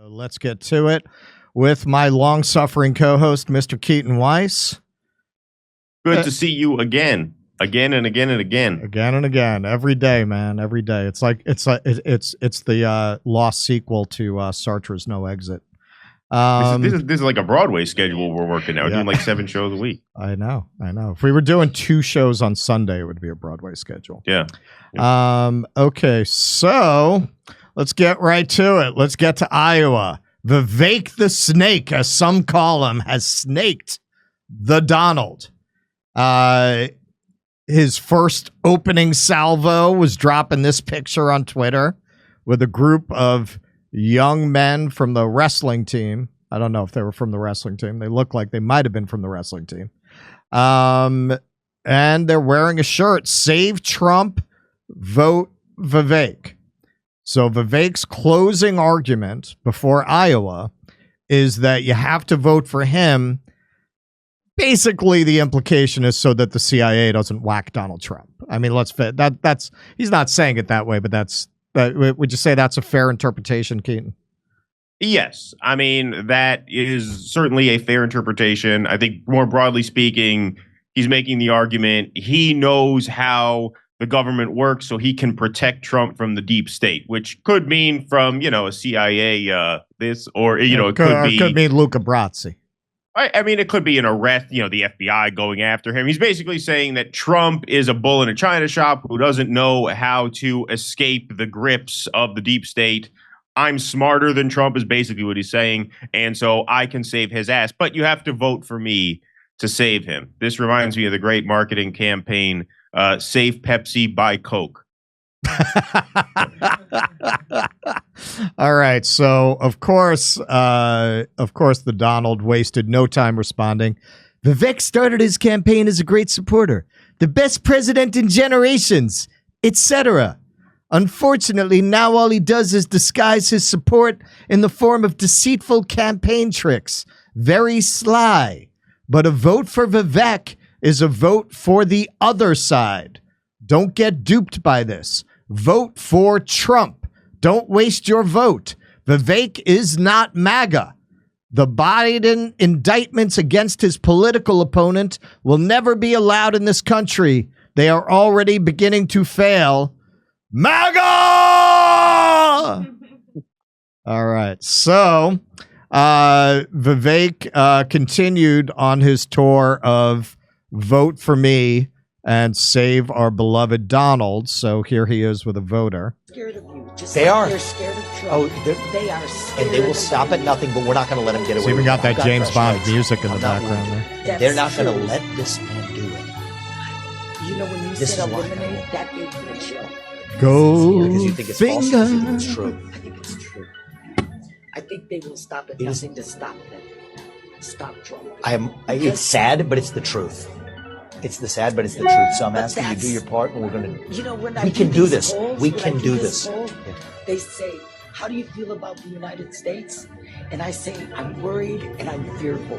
Let's get to it with my long-suffering co-host, Mr. Keaton Weiss. Good to see you again and again and again. Again and again, every day, man, every day. It's the lost sequel to Sartre's No Exit. This is like a Broadway schedule we're working now. We're doing like 7 shows a week. I know. If we were doing 2 shows on Sunday, it would be a Broadway schedule. Yeah. Okay, so let's get right to it. Let's get to Iowa. Vivek the Snake, as some call him, has snaked the Donald. His first opening salvo was dropping this picture on Twitter with a group of young men from the wrestling team. I don't know if they were from the wrestling team. They look like they might have been from the wrestling team. And they're wearing a shirt, Save Trump, Vote Vivek. So Vivek's closing argument before Iowa is that you have to vote for him. Basically, the implication is so that the CIA doesn't whack Donald Trump. I mean, that's he's not saying it that way, but would you say that's a fair interpretation, Keaton? Yes. I mean, that is certainly a fair interpretation. I think more broadly speaking, he's making the argument he knows how the government works so he can protect Trump from the deep state, which could mean from, a CIA it could mean Luca Brasi. I mean, it could be an arrest, the FBI going after him. He's basically saying that Trump is a bull in a china shop who doesn't know how to escape the grips of the deep state. I'm smarter than Trump is basically what he's saying. And so I can save his ass. But you have to vote for me to save him. This reminds me of the great marketing campaign, Save Pepsi, Buy Coke. All right. So, of course, the Donald wasted no time responding. Vivek started his campaign as a great supporter, the best president in generations, etc. Unfortunately, now all he does is disguise his support in the form of deceitful campaign tricks. Very sly. But a vote for Vivek is a vote for the other side. Don't get duped by this. Vote for Trump. Don't waste your vote. Vivek is not MAGA. The Biden indictments against his political opponent will never be allowed in this country. They are already beginning to fail. MAGA! All right. So Vivek continued on his tour of vote for me and save our beloved Donald. So here he is with a voter. Scared of you. They are. They're scared of Trump. Oh, they are scared. And they will stop at nothing, but we're not going to let them get away. So even got that I've James fresh Bond rights. music in the I'm not background worried. there. They're not true. going to let this man do it. You know, when you This said is why. eliminate, that gave me a chill. Go Because you think it's false, or you think it's true. I think it's true. I think they will stop at It is- nothing to stop them. Stop Trump. It's sad, but it's the truth. It's the sad, but it's the truth. So I'm But asking you to do your part, and we're going to. You know, when We can do these this. polls, We when can I do this this. poll, Yeah. They say, how do you feel about the United States? And I say, I'm worried and I'm fearful.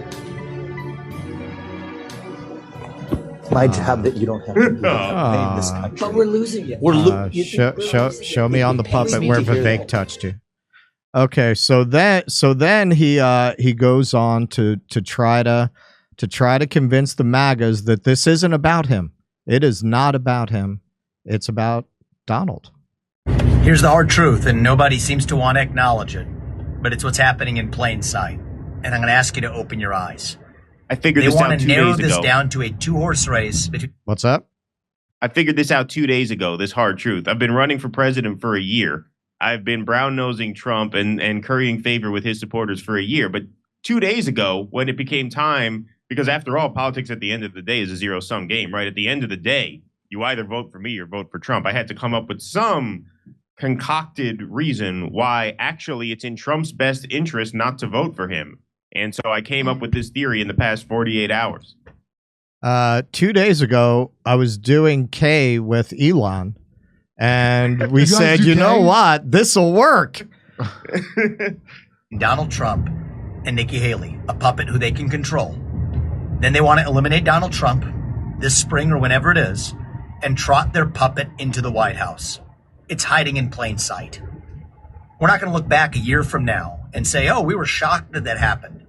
My job that you don't have to do that in this country. But we're losing it. Show me on the puppet me where to hear Vivek that. touched you. Okay, so then he goes on to try to convince the MAGAs that this isn't about him. It is not about him. It's about Donald. Here's the hard truth, and nobody seems to want to acknowledge it, but it's what's happening in plain sight. And I'm going to ask you to open your eyes. I figured They this out want 2 to narrow days this ago. down to a 2-horse race between. What's up? I figured this out 2 days ago, this hard truth. I've been running for president for a year. I've been brown-nosing Trump and currying favor with his supporters for a year. But 2 days ago, when it became time, because after all, politics at the end of the day is a zero-sum game, right? At the end of the day, you either vote for me or vote for Trump. I had to come up with some concocted reason why actually it's in Trump's best interest not to vote for him. And so I came up with this theory in the past 48 hours. 2 days ago, I was doing K with Elon, and we said, you know what? This'll work. Donald Trump and Nikki Haley, a puppet who they can control. Then they want to eliminate Donald Trump this spring or whenever it is and trot their puppet into the White House. It's hiding in plain sight. We're not going to look back a year from now and say, oh, we were shocked that happened.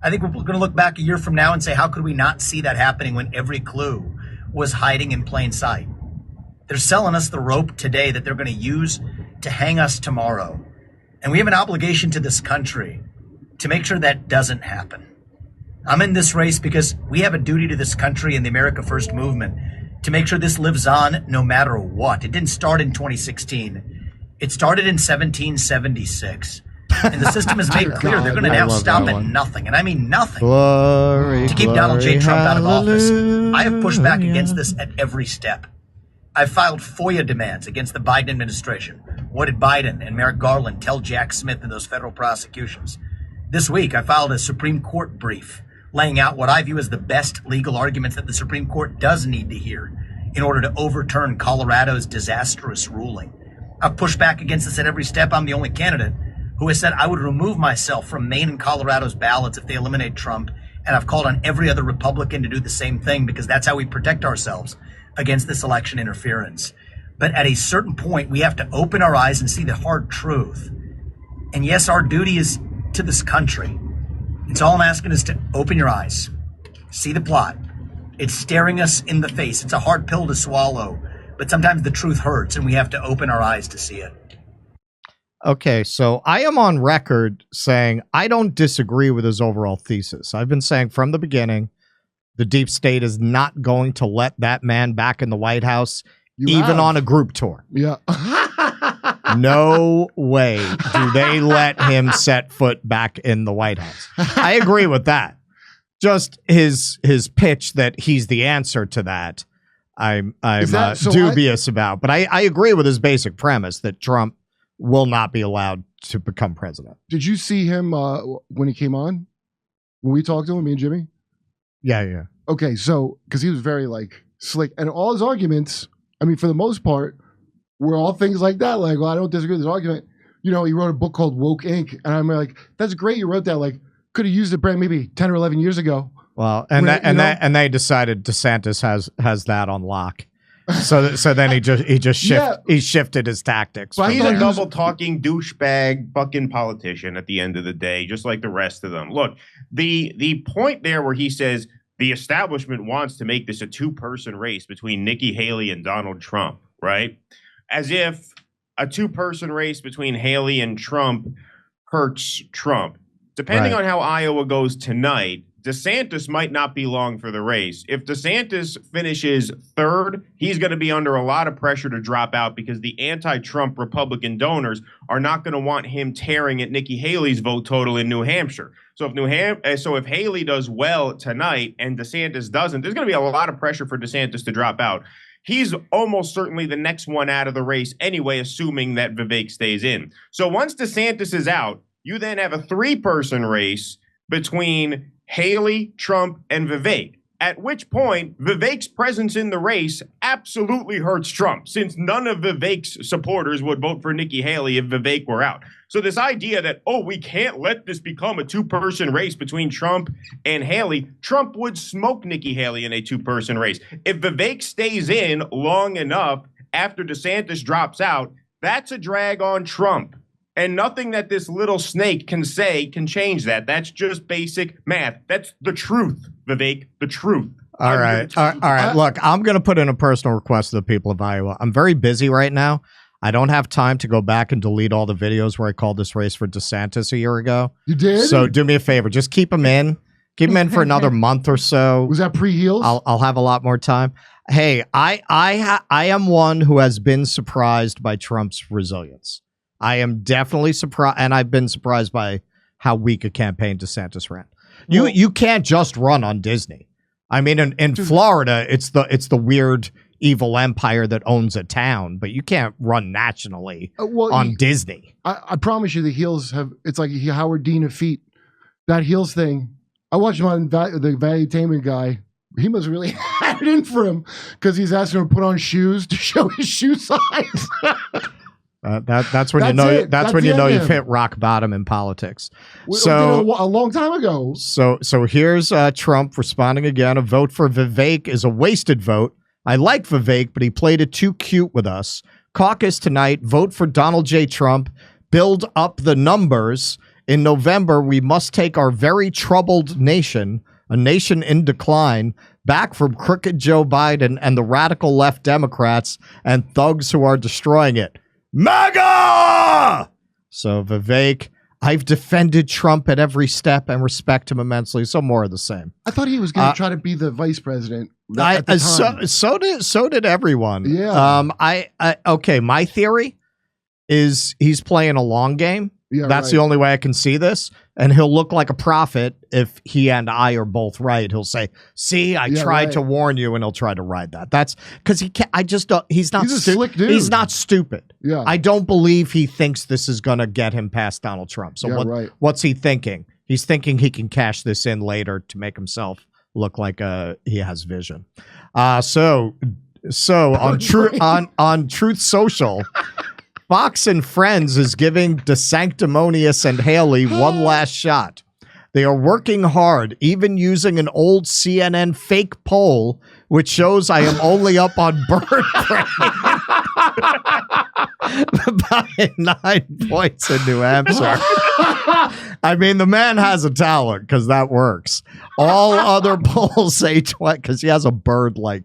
I think we're going to look back a year from now and say, how could we not see that happening when every clue was hiding in plain sight? They're selling us the rope today that they're going to use to hang us tomorrow. And we have an obligation to this country to make sure that doesn't happen. I'm in this race because we have a duty to this country and the America First movement to make sure this lives on no matter what. It didn't start in 2016. It started in 1776. And the system has made clear they're going to now stop at nothing. And I mean nothing. Glory, to keep Donald J. Trump out of office. hallelujah. I have pushed back against this at every step. I've filed FOIA demands against the Biden administration. What did Biden and Merrick Garland tell Jack Smith in those federal prosecutions? This week, I filed a Supreme Court brief laying out what I view as the best legal arguments that the Supreme Court does need to hear in order to overturn Colorado's disastrous ruling. I've pushed back against this at every step. I'm the only candidate who has said I would remove myself from Maine and Colorado's ballots if they eliminate Trump. And I've called on every other Republican to do the same thing because that's how we protect ourselves against this election interference. But at a certain point, we have to open our eyes and see the hard truth. And yes, our duty is to this country. It's all I'm asking is to open your eyes, see the plot. It's staring us in the face. It's a hard pill to swallow, but sometimes the truth hurts and we have to open our eyes to see it. Okay, so I am on record saying I don't disagree with his overall thesis. I've been saying from the beginning, the deep state is not going to let that man back in the White House, even on a group tour. Yeah. No way do they let him set foot back in the White House. I agree with that. Just his pitch that he's the answer to that, I'm dubious about. But I agree with his basic premise that Trump will not be allowed to become president. Did you see him when he came on? When we talked to him, me and Jimmy? Yeah. Okay, so, because he was very, slick. And all his arguments, I mean, for the most part, were all things like that. Like, well, I don't disagree with his argument. You know, he wrote a book called Woke Inc. And I'm like, that's great you wrote that. Like, could have used it brand maybe 10 or 11 years ago. Well, and they decided DeSantis has that on lock. So then he shifted his tactics. But he's a double talking douchebag fucking politician at the end of the day, just like the rest of them. Look, the point there where he says the establishment wants to make this a two-person race between Nikki Haley and Donald Trump, right? As if a two-person race between Haley and Trump hurts Trump. Depending on how Iowa goes tonight, DeSantis might not be long for the race. If DeSantis finishes third, he's going to be under a lot of pressure to drop out because the anti-Trump Republican donors are not going to want him tearing at Nikki Haley's vote total in New Hampshire. So if Haley does well tonight and DeSantis doesn't, there's going to be a lot of pressure for DeSantis to drop out. He's almost certainly the next one out of the race anyway, assuming that Vivek stays in. So once DeSantis is out, you then have a three-person race between Haley, Trump, and Vivek, at which point Vivek's presence in the race absolutely hurts Trump, since none of Vivek's supporters would vote for Nikki Haley if Vivek were out. So this idea that, we can't let this become a two-person race between Trump and Haley, Trump would smoke Nikki Haley in a two-person race. If Vivek stays in long enough after DeSantis drops out, that's a drag on Trump. And nothing that this little snake can say can change that. That's just basic math. That's the truth, Vivek, the truth. All right. Look, I'm going to put in a personal request to the people of Iowa. I'm very busy right now. I don't have time to go back and delete all the videos where I called this race for DeSantis a year ago. You did? So do me a favor. Just keep them in. Keep them in for another month or so. Was that pre-heels? I'll have a lot more time. Hey, I am one who has been surprised by Trump's resilience. I am definitely surprised, and I've been surprised by how weak a campaign DeSantis ran. You can't just run on Disney. I mean, in Florida, it's the weird evil empire that owns a town, but you can't run nationally on Disney. I promise you, the heels it's like a Howard Dean of feet. That heels thing. I watched him on the Valuetainment guy. He must really had it in for him because he's asking him to put on shoes to show his shoe size. That's when you know. That's when you know you've hit rock bottom in politics. So a long time ago. So here's Trump responding again. A vote for Vivek is a wasted vote. I like Vivek, but he played it too cute with us. Caucus tonight. Vote for Donald J. Trump. Build up the numbers. In November, we must take our very troubled nation, a nation in decline, back from crooked Joe Biden and the radical left Democrats and thugs who are destroying it. MAGA! So Vivek, I've defended Trump at every step and respect him immensely. So more of the same. I thought he was going to try to be the vice president. At the time. So did everyone. Yeah. Okay. My theory is he's playing a long game. Yeah, That's the only way I can see this. And he'll look like a prophet if he and I are both right. He'll say, see, I tried to warn you, and he'll try to ride that. That's because he can't. I just don't. He's not a slick dude. He's not stupid. Yeah. I don't believe he thinks this is going to get him past Donald Trump. So what's he thinking? He's thinking he can cash this in later to make himself look like he has vision. So on Truth Social, Fox and Friends is giving DeSanctimonious and Haley one last shot. They are working hard, even using an old CNN fake poll, which shows I am only up on bird brain by 9 points in New Hampshire. I mean, the man has a talent because that works. All other polls say because he has a bird-like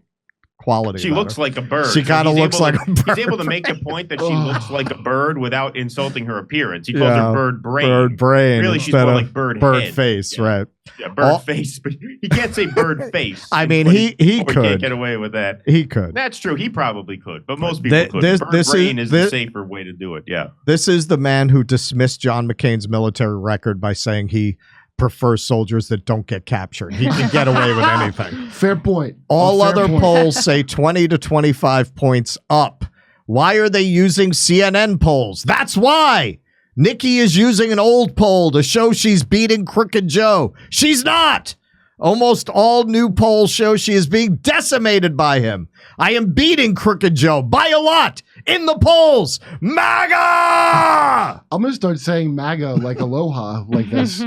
quality. She looks like a bird. She kind of looks like a bird. He's able to make the point that she looks like a bird without insulting her appearance. He calls her bird brain. Bird brain. Really, she's more like bird head. Face, right. Yeah, bird face. But he can't say bird face. I mean, he could. Can't get away with that. He could. That's true. He probably could. But most people could. Bird brain is the safer way to do it. Yeah. This is the man who dismissed John McCain's military record by saying he prefers soldiers that don't get captured. He can get away with anything. Fair point. All other polls say 20 to 25 points up. Why are they using CNN polls? That's why. Nikki is using an old poll to show she's beating Crooked Joe. She's not. Almost all new polls show she is being decimated by him. I am beating Crooked Joe by a lot in the polls. MAGA! I'm going to start saying MAGA like aloha like this.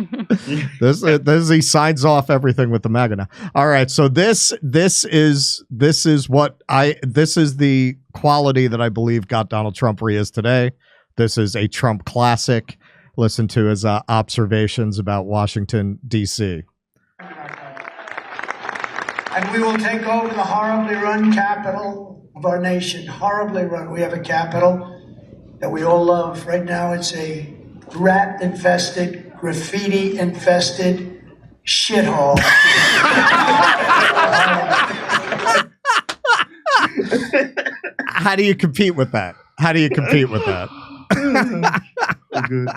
This he signs off everything with the MAGA now. All right, so this is the quality that I believe got Donald Trump where he is today. This is a Trump classic. Listen to his observations about Washington, D.C. And we will take over the horribly run capital of our nation. Horribly run. We have a capital that we all love. Right now it's a rat-infested, graffiti-infested shithole. How do you compete with that? How do you compete with that? Good.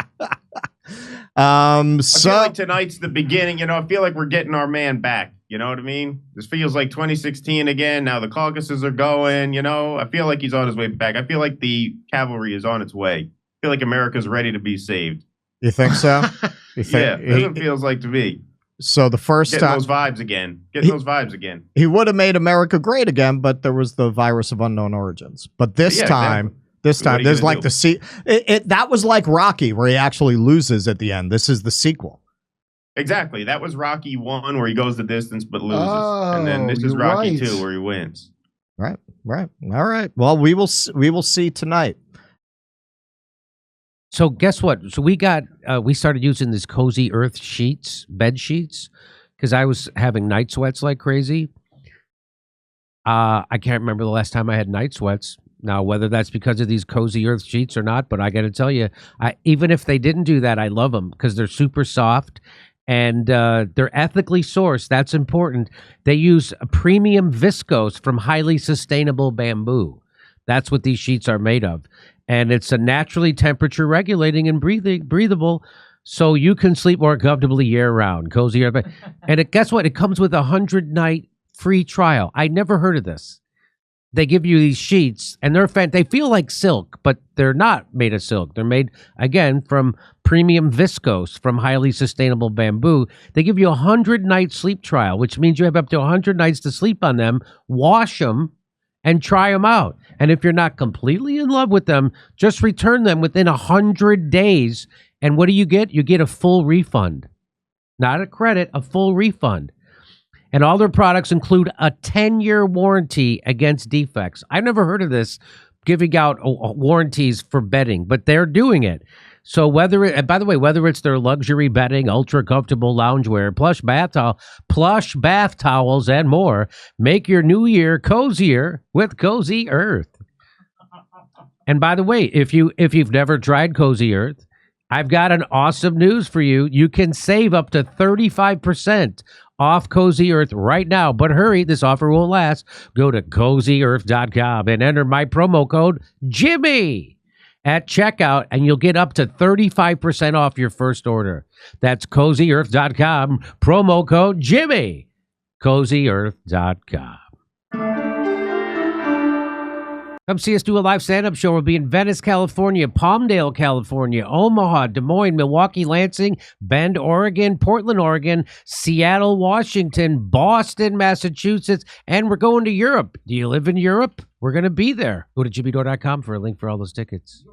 I feel like tonight's the beginning. I feel like we're getting our man back. You know what I mean? This feels like 2016 again. Now the caucuses are going. I feel like he's on his way back. I feel like the cavalry is on its way. I feel like America's ready to be saved. You think so? Yeah, that's what it feels like to me. So the first Getting time those vibes again. Getting those vibes again. He would have made America great again, but there was the virus of unknown origins. But this time, there's like that was like Rocky, where he actually loses at the end. This is the sequel. Exactly. That was Rocky 1, where he goes the distance but loses. And then this is Rocky 2, where he wins. Right. All right. Well, we will see tonight. So guess what? So we started using these Cozy Earth bed sheets, because I was having night sweats like crazy. I can't remember the last time I had night sweats. Now, whether that's because of these Cozy Earth sheets or not, but I got to tell you, even if they didn't do that, I love them because they're super soft. And they're ethically sourced. That's important. They use a premium viscose from highly sustainable bamboo. That's what these sheets are made of. And it's a naturally temperature regulating and breathable, so you can sleep more comfortably year round. Cozy Earth. And guess what? It comes with a 100-night free trial. I never heard of this. They give you these sheets, and they feel like silk, but they're not made of silk. They're made, again, from premium viscose from highly sustainable bamboo. They give you a 100-night sleep trial, which means you have up to 100 nights to sleep on them, wash them, and try them out. And if you're not completely in love with them, just return them within 100 days. And what do you get? You get a full refund. Not a credit, a full refund. And all their products include a 10-year warranty against defects. I've never heard of this, giving out warranties for bedding, but they're doing it. So and by the way, whether it's their luxury bedding, ultra comfortable loungewear, plush bath towels, and more, make your new year cozier with Cozy Earth. And by the way, if you've never tried Cozy Earth, I've got an awesome news for you. You can save up to 35% off Cozy Earth right now. But hurry, this offer won't last. Go to CozyEarth.com and enter my promo code Jimmy at checkout, and you'll get up to 35% off your first order. That's CozyEarth.com, promo code Jimmy. CozyEarth.com. Come see us do a live stand-up show. We'll be in Venice, California, Palmdale, California, Omaha, Des Moines, Milwaukee, Lansing, Bend, Oregon, Portland, Oregon, Seattle, Washington, Boston, Massachusetts, and we're going to Europe. Do you live in Europe? We're going to be there. Go to jimmydore.com for a link for all those tickets.